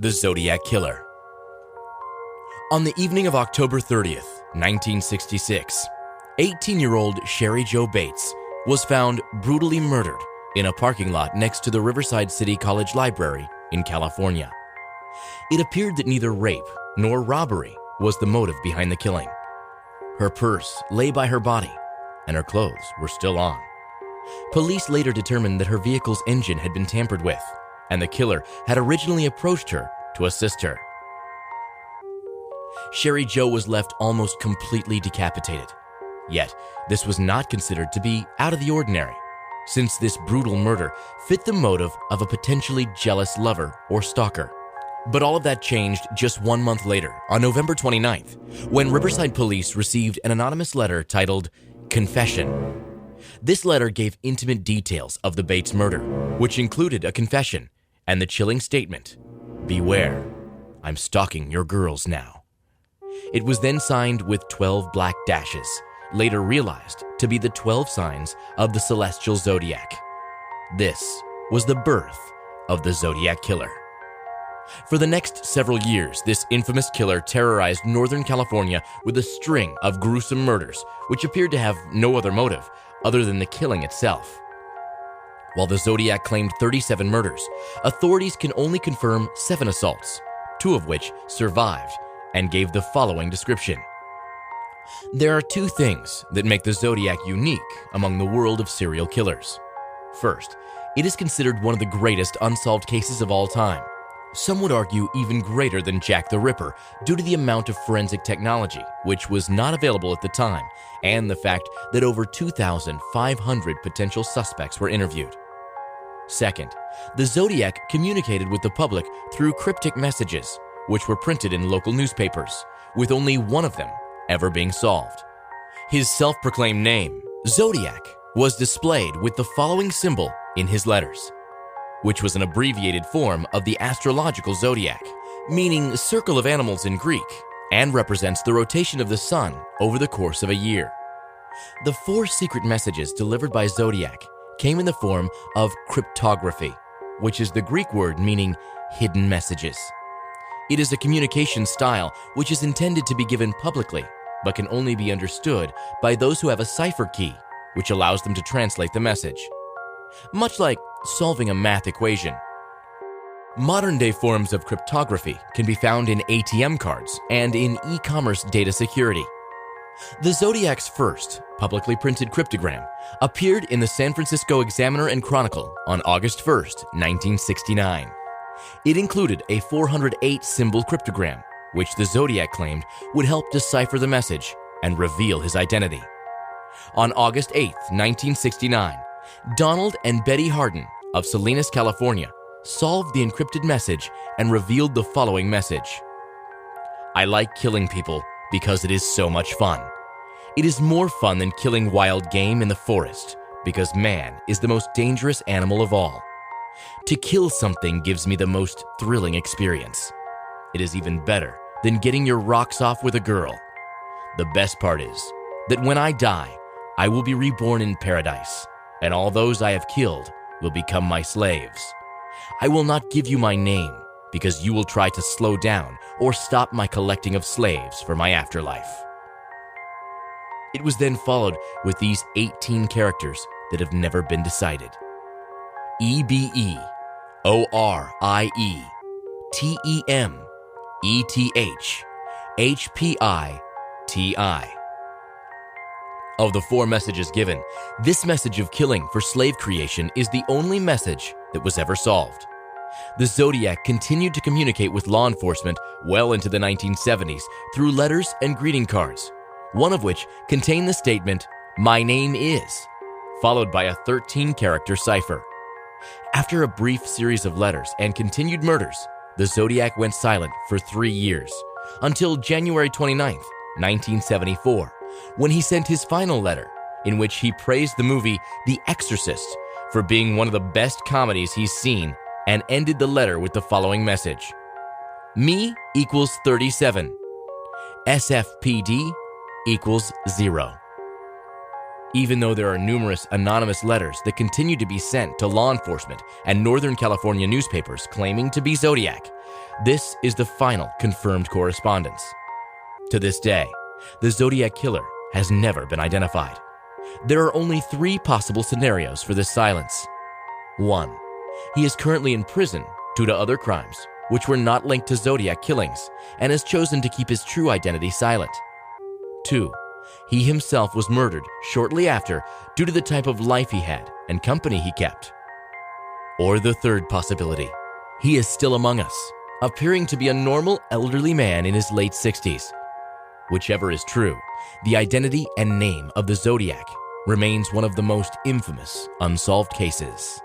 The Zodiac Killer. On the evening of October 30th, 1966, 18-year-old Sherry Jo Bates was found brutally murdered in a parking lot next to the Riverside City College Library in California. It appeared that neither rape nor robbery was the motive behind the killing. Her purse lay by her body, and her clothes were still on. Police later determined that her vehicle's engine had been tampered with, and the killer had originally approached her to assist her. Sherry Jo was left almost completely decapitated. Yet, this was not considered to be out of the ordinary, since this brutal murder fit the motive of a potentially jealous lover or stalker. But all of that changed just 1 month later, on November 29th, when Riverside police received an anonymous letter titled Confession. This letter gave intimate details of the Bates murder, which included a confession and the chilling statement, "Beware, I'm stalking your girls now." It was then signed with 12 black dashes, later realized to be the 12 signs of the celestial zodiac. This was the birth of the Zodiac Killer. For the next several years, this infamous killer terrorized Northern California with a string of gruesome murders, which appeared to have no other motive other than the killing itself. While the Zodiac claimed 37 murders, authorities can only confirm 7 assaults, 2 of which survived and gave the following description. There are 2 things that make the Zodiac unique among the world of serial killers. First, it is considered one of the greatest unsolved cases of all time. Some would argue even greater than Jack the Ripper due to the amount of forensic technology, which was not available at the time, and the fact that over 2,500 potential suspects were interviewed. Second, the Zodiac communicated with the public through cryptic messages, which were printed in local newspapers, with only one of them ever being solved. His self-proclaimed name, Zodiac, was displayed with the following symbol in his letters, which was an abbreviated form of the astrological zodiac, meaning circle of animals in Greek, and represents the rotation of the sun over the course of a year. The 4 secret messages delivered by Zodiac came in the form of cryptography, which is the Greek word meaning hidden messages. It is a communication style which is intended to be given publicly, but can only be understood by those who have a cipher key, which allows them to translate the message. Much like solving a math equation. Modern-day forms of cryptography can be found in ATM cards and in e-commerce data security. The Zodiac's first publicly printed cryptogram appeared in the San Francisco Examiner and Chronicle on August 1st, 1969. It included a 408-symbol cryptogram, which the Zodiac claimed would help decipher the message and reveal his identity. On August 8th, 1969, Donald and Betty Hardin of Salinas, California, solved the encrypted message and revealed the following message. I like killing people because it is so much fun. It is more fun than killing wild game in the forest because man is the most dangerous animal of all. To kill something gives me the most thrilling experience. It is even better than getting your rocks off with a girl. The best part is that when I die, I will be reborn in paradise, and all those I have killed will become my slaves. I will not give you my name because you will try to slow down or stop my collecting of slaves for my afterlife. It was then followed with these 18 characters that have never been decided. EBE, ORIE, TEM, ETH, HPITI. Of the 4 messages given, this message of killing for slave creation is the only message that was ever solved. The Zodiac continued to communicate with law enforcement well into the 1970s through letters and greeting cards, one of which contained the statement, "My name is," followed by a 13-character cipher. After a brief series of letters and continued murders, the Zodiac went silent for 3 years, until January 29th, 1974, when he sent his final letter, in which he praised the movie The Exorcist for being one of the best comedies he's seen, and ended the letter with the following message. Me equals 37. SFPD equals 0. Even though there are numerous anonymous letters that continue to be sent to law enforcement and Northern California newspapers claiming to be Zodiac, this is the final confirmed correspondence. To this day, the Zodiac Killer has never been identified. There are only 3 possible scenarios for this silence. 1. He is currently in prison due to other crimes, which were not linked to Zodiac killings, and has chosen to keep his true identity silent. 2. He himself was murdered shortly after due to the type of life he had and company he kept. Or the 3rd possibility, he is still among us, appearing to be a normal elderly man in his late 60s. Whichever is true, the identity and name of the Zodiac remains one of the most infamous unsolved cases.